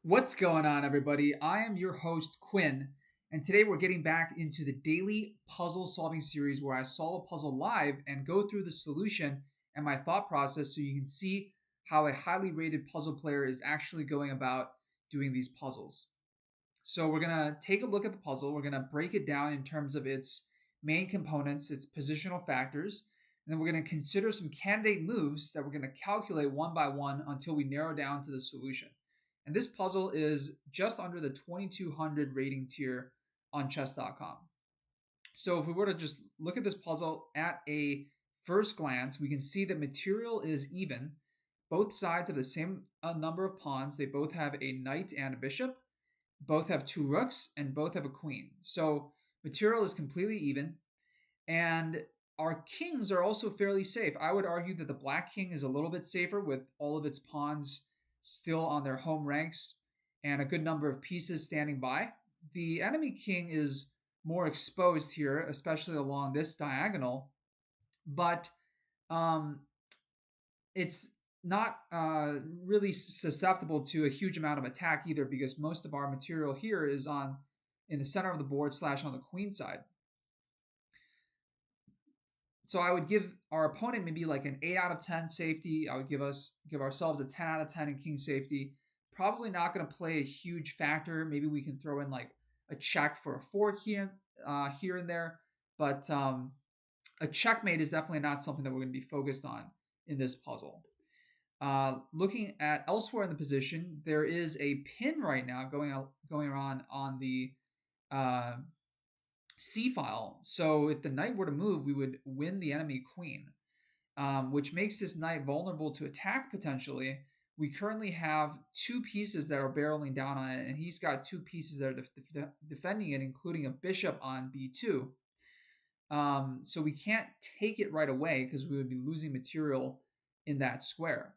What's going on, everybody? I am your host, Quinn, and today we're getting back into the daily puzzle solving series where I solve a puzzle live and go through the solution and my thought process so you can see how a highly rated puzzle player is actually going about doing these puzzles. So, we're going to take a look at the puzzle, we're going to break it down in terms of its main components, its positional factors, and then we're going to consider some candidate moves that we're going to calculate one by one until we narrow down to the solution. And this puzzle is just under the 2200 rating tier on chess.com. So if we were to just look at this puzzle at a first glance, we can see that material is even. Both sides have the same number of pawns. They both have a knight and a bishop. Both have two rooks and both have a queen. So material is completely even. And our kings are also fairly safe. I would argue that the black king is a little bit safer with all of its pawns still on their home ranks and a good number of pieces standing by. The enemy king is more exposed here, especially along this diagonal, but um, it's not really susceptible to a huge amount of attack either because most of our material here is on in the center of the board / on the queen side. So I would give our opponent maybe like an 8 out of 10 safety. I would give ourselves a 10 out of 10 in king safety. Probably not going to play a huge factor. Maybe we can throw in like a check for a fork here and there, but a checkmate is definitely not something that we're going to be focused on in this puzzle. Looking at elsewhere in the position, there is a pin right now going on the C file. So if the knight were to move, we would win the enemy queen, which makes this knight vulnerable to attack potentially. We currently have two pieces that are barreling down on it, and he's got two pieces that are defending it, including a bishop on b2. So we can't take it right away because we would be losing material in that square.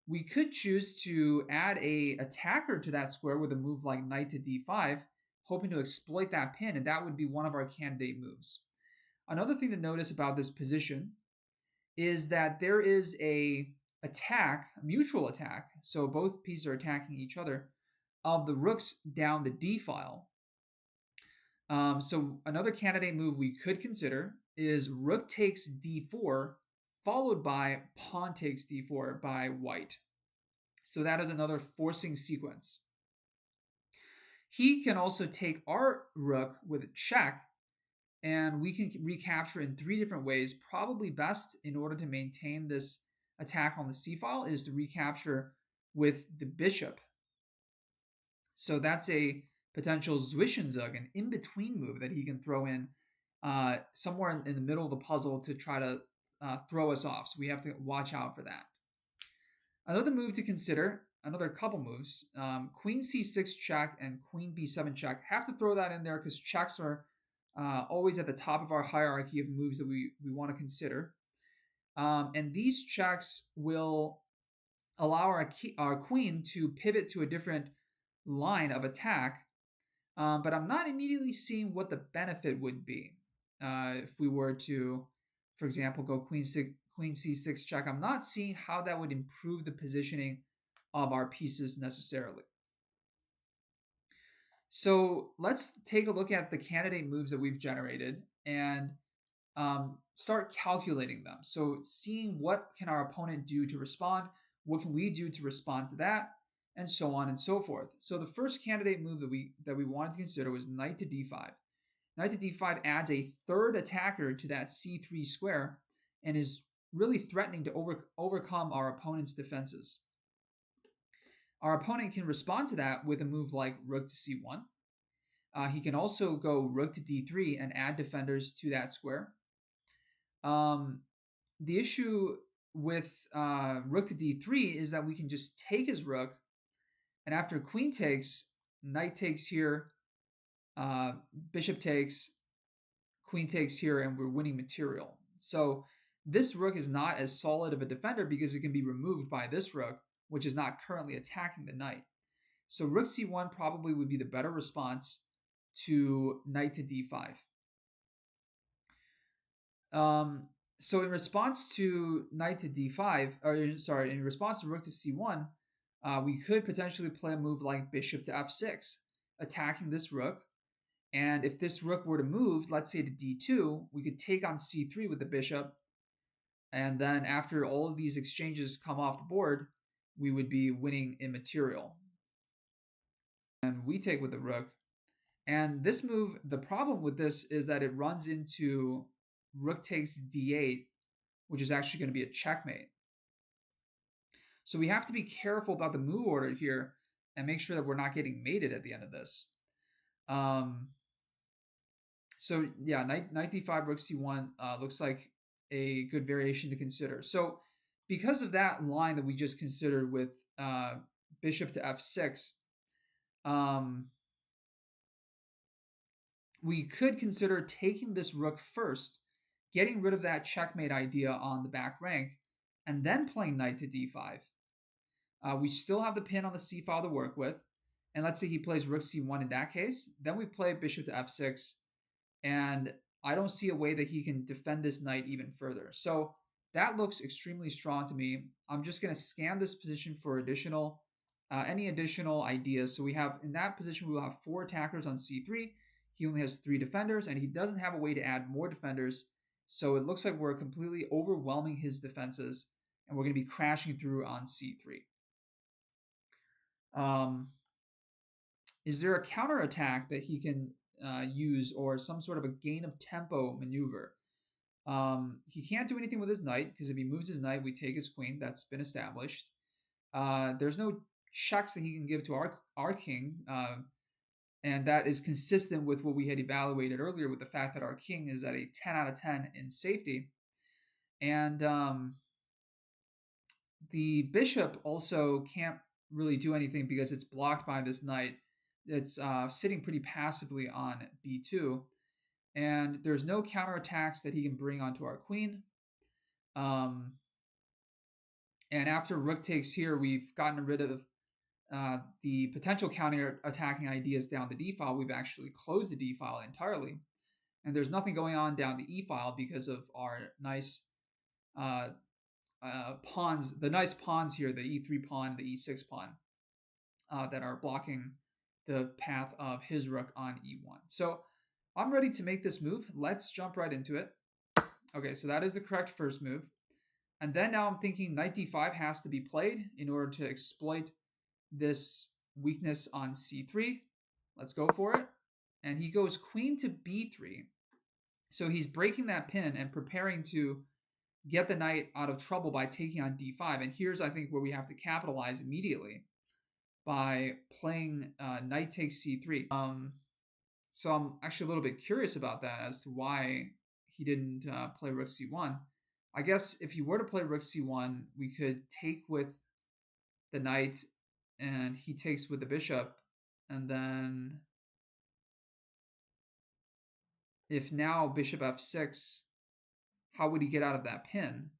We could choose to add a attacker to that square with a move like knight to d5, hoping to exploit that pin, and that would be one of our candidate moves. Another thing to notice about this position is that there is a mutual attack, so both pieces are attacking each other, of the rooks down the d file. So another candidate move we could consider is rook takes d4, followed by pawn takes d4 by white. So that is another forcing sequence. He can also take our rook with a check, and we can recapture in three different ways. Probably best in order to maintain this attack on the c file is to recapture with the bishop. So that's a potential Zwischenzug, an in-between move that he can throw in somewhere in the middle of the puzzle to try to throw us off. So we have to watch out for that. Another move to consider, another couple moves, queen c6 check and queen b7 check. Have to throw that in there because checks are always at the top of our hierarchy of moves that we want to consider. And these checks will allow our queen to pivot to a different line of attack, but I'm not immediately seeing what the benefit would be if we were to, for example, go queen c6 check. I'm not seeing how that would improve the positioning of our pieces necessarily. So let's take a look at the candidate moves that we've generated and start calculating them. So seeing what can our opponent do to respond, what can we do to respond to that, and so on and so forth. So the first candidate move that we wanted to consider was knight to d5. Knight to d5 adds a third attacker to that c3 square and is really threatening to overcome our opponent's defenses. Our opponent can respond to that with a move like rook to c1. He can also go rook to d3 and add defenders to that square. The issue with rook to d3 is that we can just take his rook, and after queen takes, knight takes here, bishop takes, queen takes here, and we're winning material. So this rook is not as solid of a defender because it can be removed by this rook, which is not currently attacking the knight. So rook c1 probably would be the better response to knight to d5. So in response to knight to d5, in response to rook to c1, We could potentially play a move like bishop to f6, attacking this rook. And if this rook were to move, let's say to d2, we could take on c3 with the bishop. And then after all of these exchanges come off the board, we would be winning immaterial. And we take with the rook. And this move, the problem with this is that it runs into rook takes d8, which is actually going to be a checkmate. So we have to be careful about the move order here and make sure that we're not getting mated at the end of this. So yeah, knight d5, rook c1 looks like a good variation to consider. So because of that line that we just considered with bishop to f6, we could consider taking this rook first, getting rid of that checkmate idea on the back rank, and then playing knight to d5. We still have the pin on the c file to work with, and let's say he plays rook c1 in that case, then we play bishop to f6, and I don't see a way that he can defend this knight even further. So that looks extremely strong to me. I'm just going to scan this position for any additional ideas. So we have, in that position, we will have 4 attackers on c3. He only has 3 defenders, and he doesn't have a way to add more defenders. So it looks like we're completely overwhelming his defenses, and we're going to be crashing through on c3. Is there a counterattack that he can use, or some sort of a gain of tempo maneuver? He can't do anything with his knight, because if he moves his knight, we take his queen. That's been established. There's no checks that he can give to our king, and that is consistent with what we had evaluated earlier with the fact that our king is at a 10 out of 10 in safety. And the bishop also can't really do anything because it's blocked by this knight. It's sitting pretty passively on b2. And there's no counterattacks that he can bring onto our queen. And after rook takes here, we've gotten rid of the potential counter-attacking ideas down the d file. We've actually closed the d file entirely. And there's nothing going on down the e file because of our nice pawns, the nice pawns here, the e3 pawn, the e6 pawn, that are blocking the path of his rook on e1. So I'm ready to make this move. Let's jump right into it. Okay, so that is the correct first move. And then now I'm thinking knight d5 has to be played in order to exploit this weakness on c3. Let's go for it. And he goes queen to b3. So he's breaking that pin and preparing to get the knight out of trouble by taking on d5. And here's, I think, where we have to capitalize immediately by playing knight takes c3. So I'm actually a little bit curious about that as to why he didn't play rook c1. I guess if he were to play rook c1, we could take with the knight and he takes with the bishop. And then if now bishop f6, how would he get out of that pin?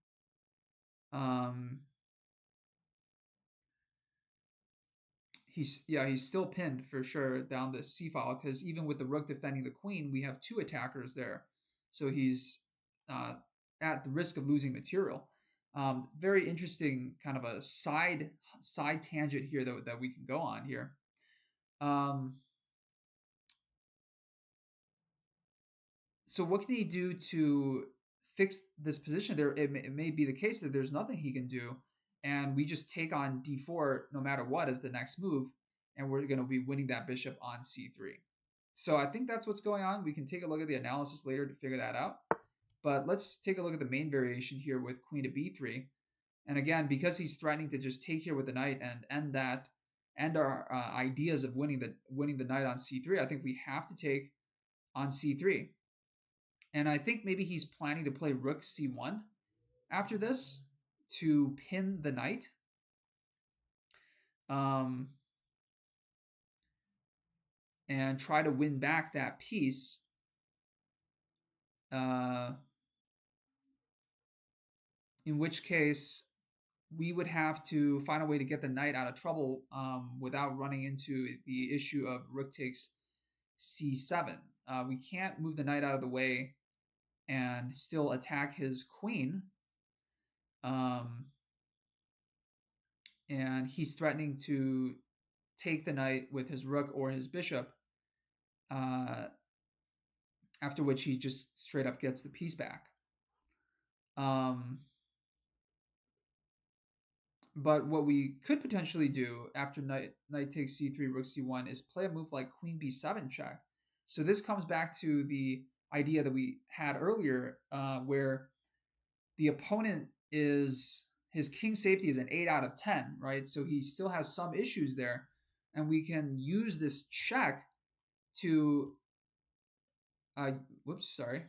He's still pinned for sure down the c file, because even with the rook defending the queen, we have 2 attackers there. So he's at the risk of losing material. Very interesting kind of a side tangent here that we can go on here. So what can he do to fix this position? It may be the case that there's nothing he can do, and we just take on d4 no matter what as the next move, and we're going to be winning that bishop on c3. So I think that's what's going on. We can take a look at the analysis later to figure that out. But let's take a look at the main variation here with queen to b3. And again, because he's threatening to just take here with the knight and end our ideas of winning the knight on c3, I think we have to take on c3. And I think maybe he's planning to play rook c1 after this to pin the knight. And try to win back that piece. In which case, we would have to find a way to get the knight out of trouble without running into the issue of rook takes c7. We can't move the knight out of the way and still attack his queen. and he's threatening to take the knight with his rook or his bishop. After which he just straight up gets the piece back. Um, but what we could potentially do after knight takes c3, rook c1 is play a move like queen b7 check. So this comes back to the idea that we had earlier, where the opponent is his king safety is an 8 out of 10, right? So he still has some issues there, and we can use this check to whoops, sorry.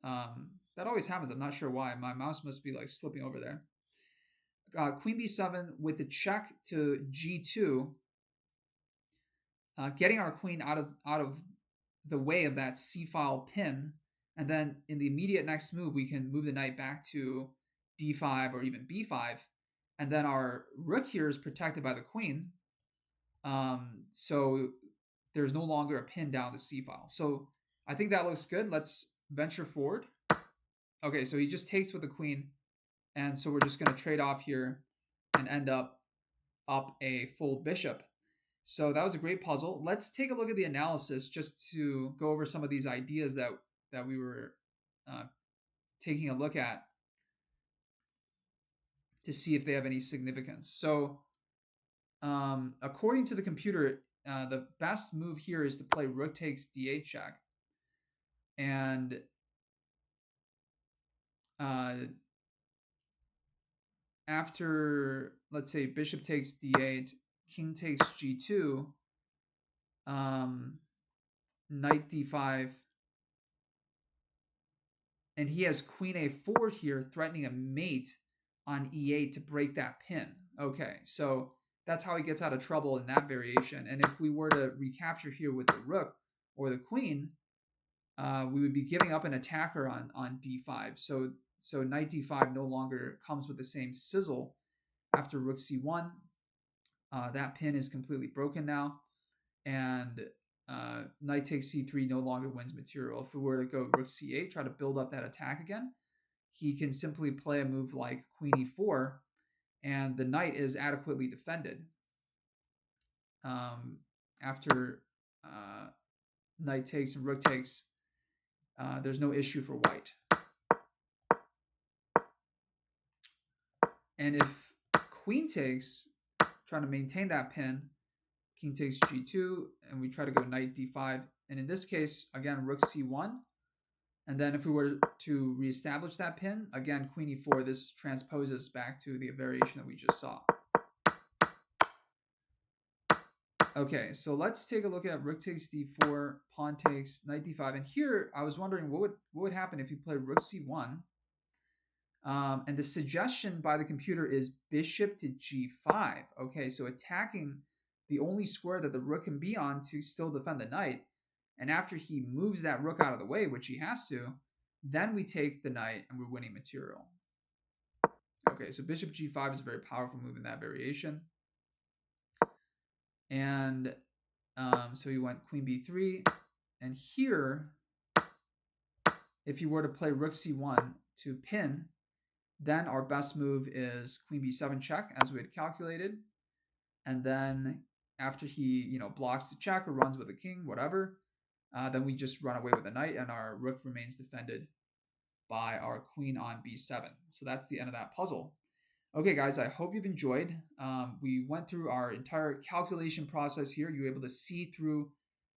That always happens. I'm not sure why. My mouse must be like slipping over there. Queen b7 with the check to g2, getting our queen out of the way of that c-file pin, and then in the immediate next move we can move the knight back to d5 or even b5, and then our rook here is protected by the queen, so there's no longer a pin down the c-file. So I think that looks good. Let's venture forward. Okay, so he just takes with the queen, and so we're just going to trade off here and end up a full bishop. So that was a great puzzle. Let's take a look at the analysis just to go over some of these ideas that we were taking a look at to see if they have any significance. So according to the computer, the best move here is to play rook takes d8 check. And after, let's say, bishop takes d8, king takes g2, knight d5, and he has queen a4 here, threatening a mate on e8 to break that pin. Okay, so that's how he gets out of trouble in that variation. And if we were to recapture here with the rook or the queen, we would be giving up an attacker on d5. So knight d5 no longer comes with the same sizzle after rook c1. That pin is completely broken now, and knight takes c3 no longer wins material. If we were to go rook c8, try to build up that attack again, he can simply play a move like queen e4, and the knight is adequately defended. After knight takes and rook takes, there's no issue for white. And if queen takes, trying to maintain that pin, king takes g2, and we try to go knight d5. And in this case, again, rook c1. And then if we were to reestablish that pin, again, queen e4, this transposes back to the variation that we just saw. Okay, so let's take a look at rook takes d4, pawn takes, knight d5. And here, I was wondering what would happen if you play rook c1. And the suggestion by the computer is bishop to g5. Okay, so attacking the only square that the rook can be on to still defend the knight. And after he moves that rook out of the way, which he has to, then we take the knight and we're winning material. Okay, so bishop g5 is a very powerful move in that variation. And so he went queen b3. And here, if you were to play rook c1 to pin, then our best move is queen b7 check, as we had calculated. And then after he, blocks the check or runs with a king, whatever, then we just run away with a knight, and our rook remains defended by our queen on b7. So that's the end of that puzzle. Okay, guys, I hope you've enjoyed. We went through our entire calculation process here. You were able to see through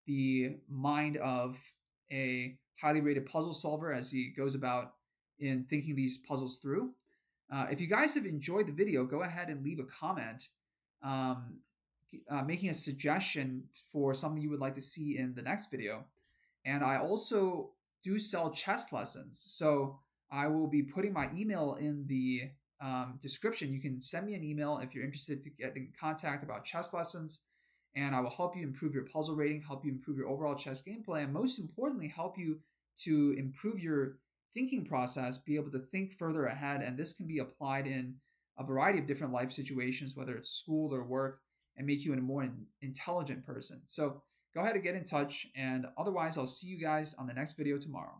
the mind of a highly rated puzzle solver as he goes about in thinking these puzzles through. If you guys have enjoyed the video, go ahead and leave a comment making a suggestion for something you would like to see in the next video. And I also do sell chess lessons, so I will be putting my email in the description. You can send me an email if you're interested to get in contact about chess lessons, and I will help you improve your puzzle rating, help you improve your overall chess gameplay, and most importantly, help you to improve your thinking process, be able to think further ahead. And this can be applied in a variety of different life situations, whether it's school or work, and make you a more intelligent person. So go ahead and get in touch, and otherwise I'll see you guys on the next video tomorrow.